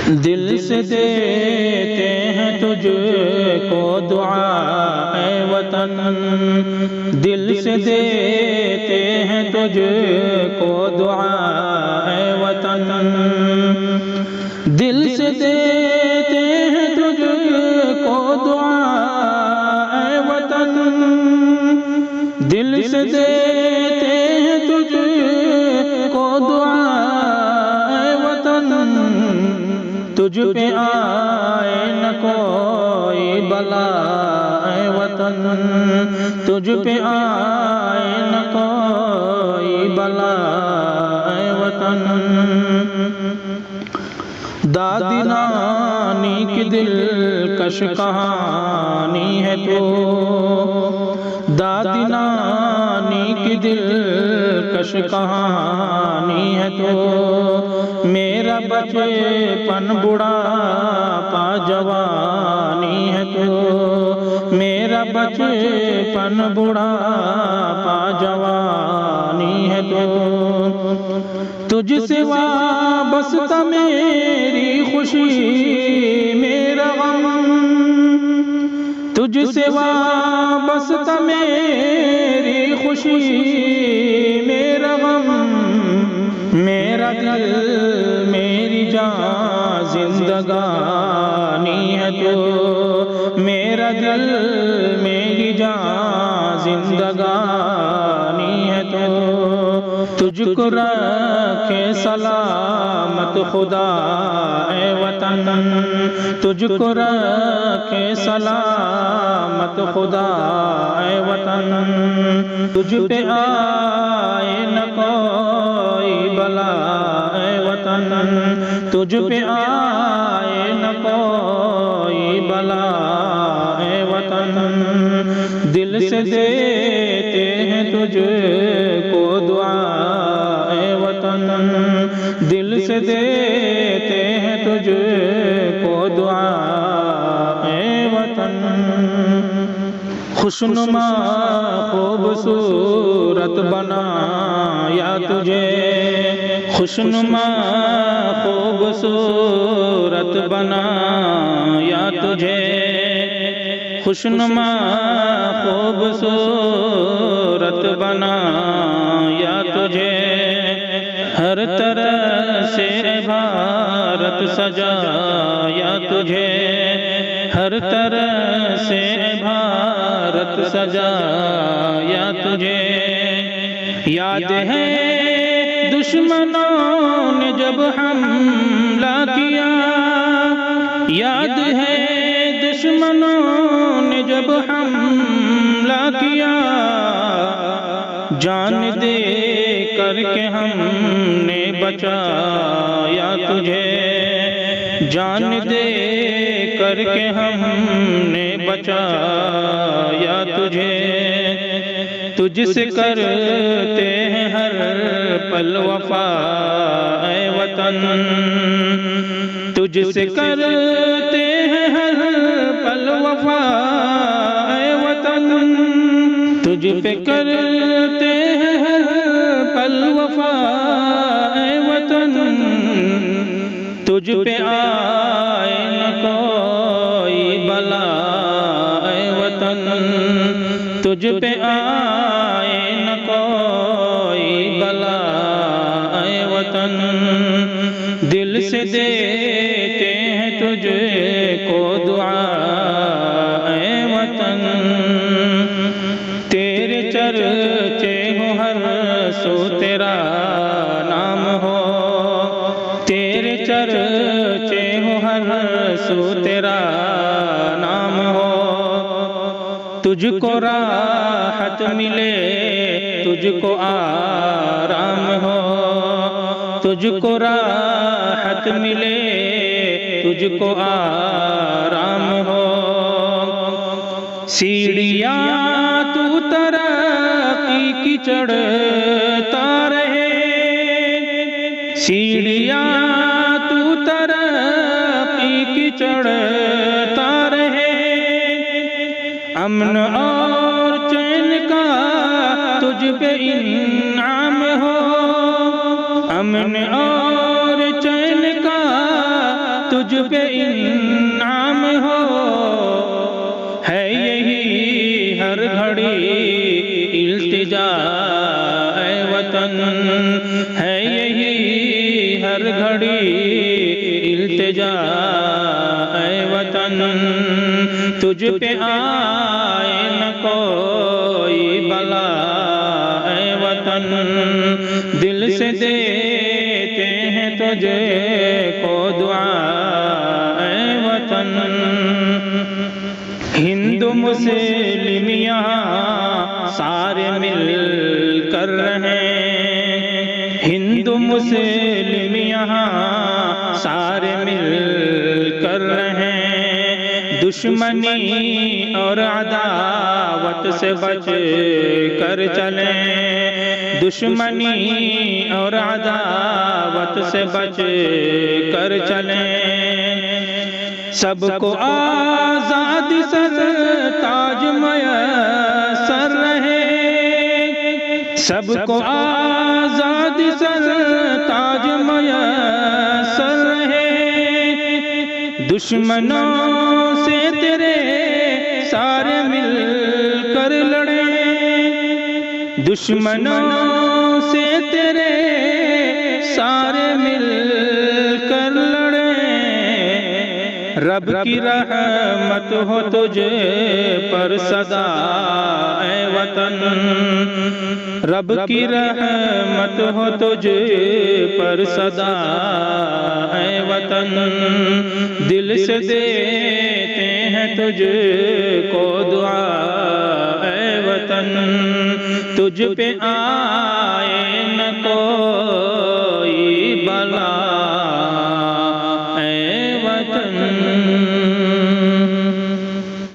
दिल से देते हैं तुझको दुआ ऐ वतन, दिल से देते हैं तुझको दुआ ऐ वतन, दिल से देते हैं तुझको दुआ ऐ वतन, दिल से देते हैं तुझको दुआ ऐ वतन, तुझ पे आए न कोई बला ऐ वतन, तुझ पे आए न कोई बला ऐ वतन। दादी नानी की दिलकश कहानी है तो, दादी नानी की दिलकश कहानी है तो, मेरा बचपन बुढ़ापा जवानी है तो, मेरा बचपन बुढ़ापा जवानी है तो, तुझसे वाबस्ता मेरी खुशी मेरा गम, तुझसे वाबस्ता मेरी खुशी मेरा गम, मेरा दिल मेरी जान जिंदगानी है तो, मेरा दिल मेरी जान जिंदगानी है तो, तुझको रखे सलामत खुदा ऐ वतन, तुझको रखे सलामत खुदा ऐ वतन, तुझ पे आए न कोई बला ऐ वतन, तुझ पे आए न कोई बला ऐ वतन, दिल से देते हैं तुझको दुआ ऐ वतन, दिल से देते हैं तुझको दुआ ऐ वतन। खुशनुमा खूबसूरत बनाया तुझे, खुशनुमा खूबसूरत बनाया तुझे, खुशनुमा खूबसूरत बनाया तुझे, हर तरह से भारत सजाया तुझे, हर तरह से भारत सजाया तुझे, याद है दुश्मनों ने जब हमला किया, याद है दुश्मनों ने जब हमला किया, जान दे करके हमने बचाया तुझे, जान दे करके हमने बचाया तुझे, तुझसे करते हैं हर पल वफा ऐ वतन, तुझसे करते हैं हर पल वफा ऐ वतन, तुझ पे करते हैं हर पल वफा ऐ वतन, तुझ पे आए न कोई बला ऐ वतन, तुझ पे आए न कोई बला ऐ वतन, दिल से देते हैं तुझको दुआ ऐ वतन, तेरे चर्चे हो हर सो तेरा नाम हो, तेरे चर्चे हो हर सो तेरा नाम हो, तुझको राहत मिले तुझको आराम हो, तुझको राहत मिले तुझको आराम हो, सीढ़ियाँ तू तरक्की की चढ़ता रहे, सीढ़ियाँ तू तरक्की की चढ़ता रहे, अमन और चैन का तुझ पे इनाम हो, अमन और चैन का तुझ पे इनाम हो, है यही हर घड़ी इल्तिजा ऐ वतन, है यही हर घड़ी इल्तिजा ऐ वतन। तुझ पे आए न कोई बला ऐ वतन, दिल से देते हैं तुझे को दुआ ऐ वतन। हिंदू मुस्लिम यहाँ सारे मिल कर रहे, हिंदू मुस्लिम यहाँ सारे मिल कर रहे, दुश्मनी और अदावत से बच कर चलें, दुश्मनी और अदावत से बच कर चलें। सबको आजादी सर ताज मयसर रहे, सबको आजादी सर ताज मयसर रहे, दुश्मनों से तेरे सारे मिल कर लड़े, दुश्मनों से तेरे सारे मिल कर लड़े। रब की रहमत हो तुझे पर सदा ऐ वतन, रब की रहमत हो तुझे पर सदा ऐ वतन। दिल से देते हैं तुझको दुआ ऐ वतन, तुझ पे आए न कोई बला ऐ वतन।